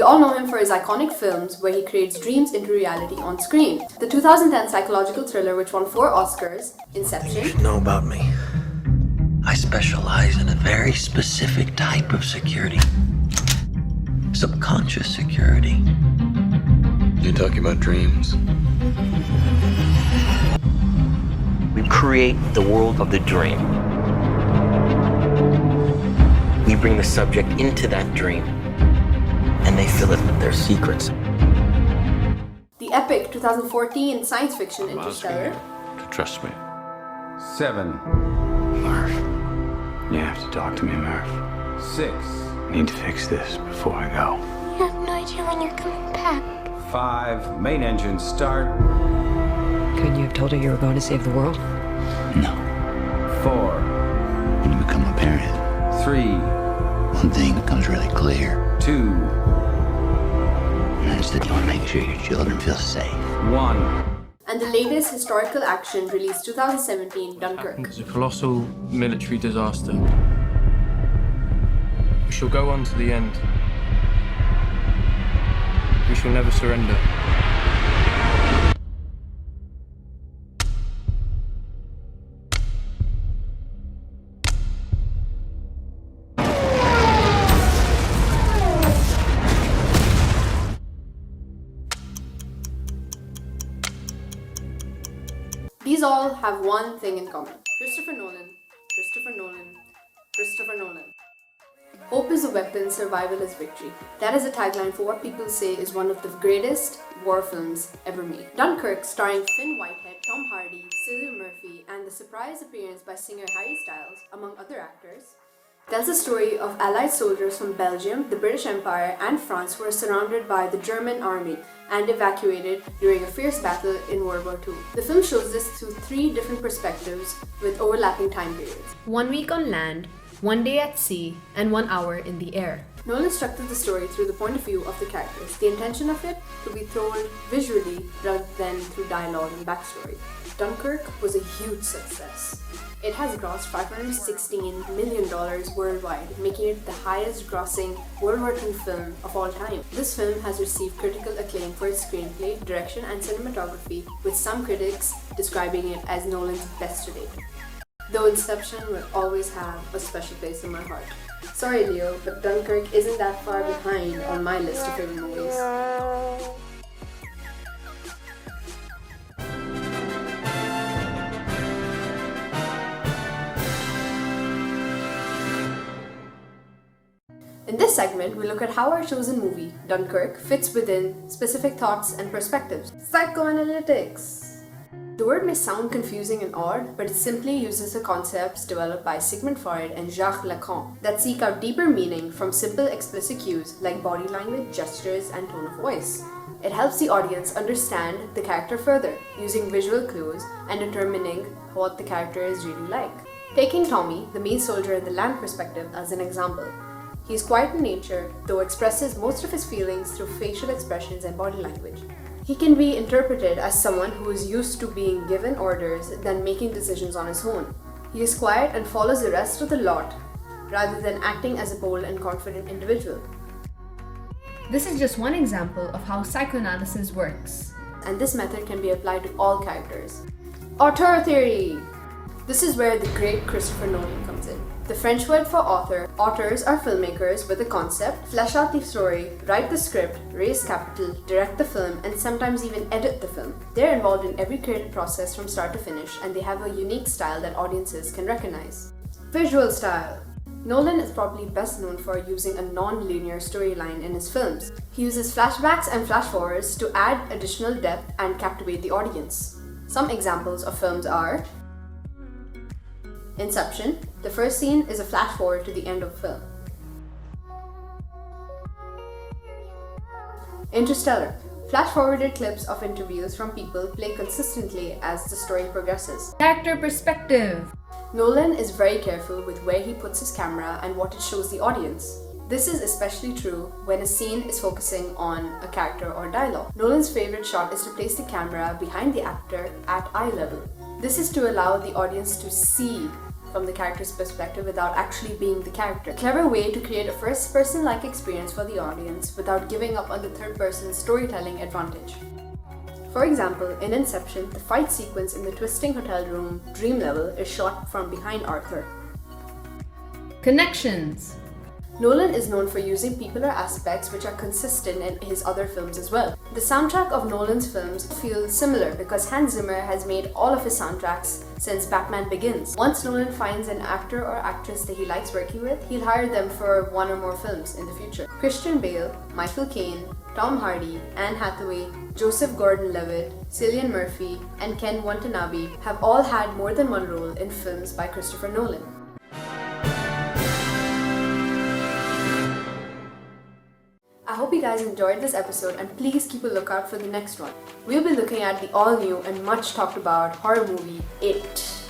We all know him for his iconic films where he creates dreams into reality on screen. The 2010 psychological thriller which won 4 Oscars, Inception. You should know about me. I specialize in a very specific type of security. Subconscious security. You're talking about dreams. We create the world of the dream. We bring the subject into that dream, and they fill it with their secrets. The epic 2014 science fiction Interstellar. To trust me. 7. Murph, you have to talk to me, Murph. 6. I need to fix this before I go. You have no idea when you're coming back. 5. Main engine start. Couldn't you have told her you were going to save the world? No. 4. When you become a parent, 3. one thing becomes really clear. 2. And that's that you want to make sure your children feel safe. 1. And the latest historical action released 2017, Dunkirk. It's a colossal military disaster. We shall go on to the end. We shall never surrender. These all have one thing in common. Christopher Nolan, Christopher Nolan, Christopher Nolan. Hope is a weapon, survival is victory. That is a tagline for what people say is one of the greatest war films ever made. Dunkirk, starring Finn Whitehead, Tom Hardy, Cillian Murphy, and the surprise appearance by singer Harry Styles, among other actors, tells the story of Allied soldiers from Belgium, the British Empire, and France who were surrounded by the German army and evacuated during a fierce battle in World War II. The film shows this through 3 different perspectives with overlapping time periods. 1 week on land, 1 day at sea, and 1 hour in the air. Nolan structured the story through the point of view of the characters, the intention of it to be told visually rather than through dialogue and backstory. Dunkirk was a huge success. It has grossed $516 million worldwide, making it the highest grossing World War II film of all time. This film has received critical acclaim for its screenplay, direction, and cinematography, with some critics describing it as Nolan's best to date. Though Inception will always have a special place in my heart. Sorry Leo, but Dunkirk isn't that far behind on my list of favorite movies. In this segment, we look at how our chosen movie, Dunkirk, fits within specific thoughts and perspectives. Psychoanalytics. The word may sound confusing and odd, but it simply uses the concepts developed by Sigmund Freud and Jacques Lacan that seek out deeper meaning from simple explicit cues like body language, gestures, and tone of voice. It helps the audience understand the character further, using visual clues and determining what the character is really like. Taking Tommy, the main soldier in the land perspective, as an example. He is quiet in nature, though expresses most of his feelings through facial expressions and body language. He can be interpreted as someone who is used to being given orders than making decisions on his own. He is quiet and follows the rest of the lot, rather than acting as a bold and confident individual. This is just one example of how psychoanalysis works, and this method can be applied to all characters. Auteur theory! This is where the great Christopher Nolan comes in. The French word for author, authors are filmmakers with a concept, flesh out the story, write the script, raise capital, direct the film, and sometimes even edit the film. They're involved in every creative process from start to finish, and they have a unique style that audiences can recognize. Visual style. Nolan is probably best known for using a non-linear storyline in his films. He uses flashbacks and flash-forwards to add additional depth and captivate the audience. Some examples of films are Inception. The first scene is a flash forward to the end of the film. Interstellar. Flash-forwarded clips of interviews from people play consistently as the story progresses. Character perspective. Nolan is very careful with where he puts his camera and what it shows the audience. This is especially true when a scene is focusing on a character or dialogue. Nolan's favorite shot is to place the camera behind the actor at eye level. This is to allow the audience to see from the character's perspective without actually being the character. A clever way to create a first-person-like experience for the audience without giving up on the third-person storytelling advantage. For example, in Inception, the fight sequence in the twisting hotel room dream level is shot from behind Arthur. Connections. Nolan is known for using people or aspects which are consistent in his other films as well. The soundtrack of Nolan's films feels similar because Hans Zimmer has made all of his soundtracks since Batman Begins. Once Nolan finds an actor or actress that he likes working with, he'll hire them for one or more films in the future. Christian Bale, Michael Caine, Tom Hardy, Anne Hathaway, Joseph Gordon-Levitt, Cillian Murphy, and Ken Watanabe have all had more than one role in films by Christopher Nolan. I hope you guys enjoyed this episode and please keep a lookout for the next one. We'll be looking at the all-new and much talked about horror movie, It.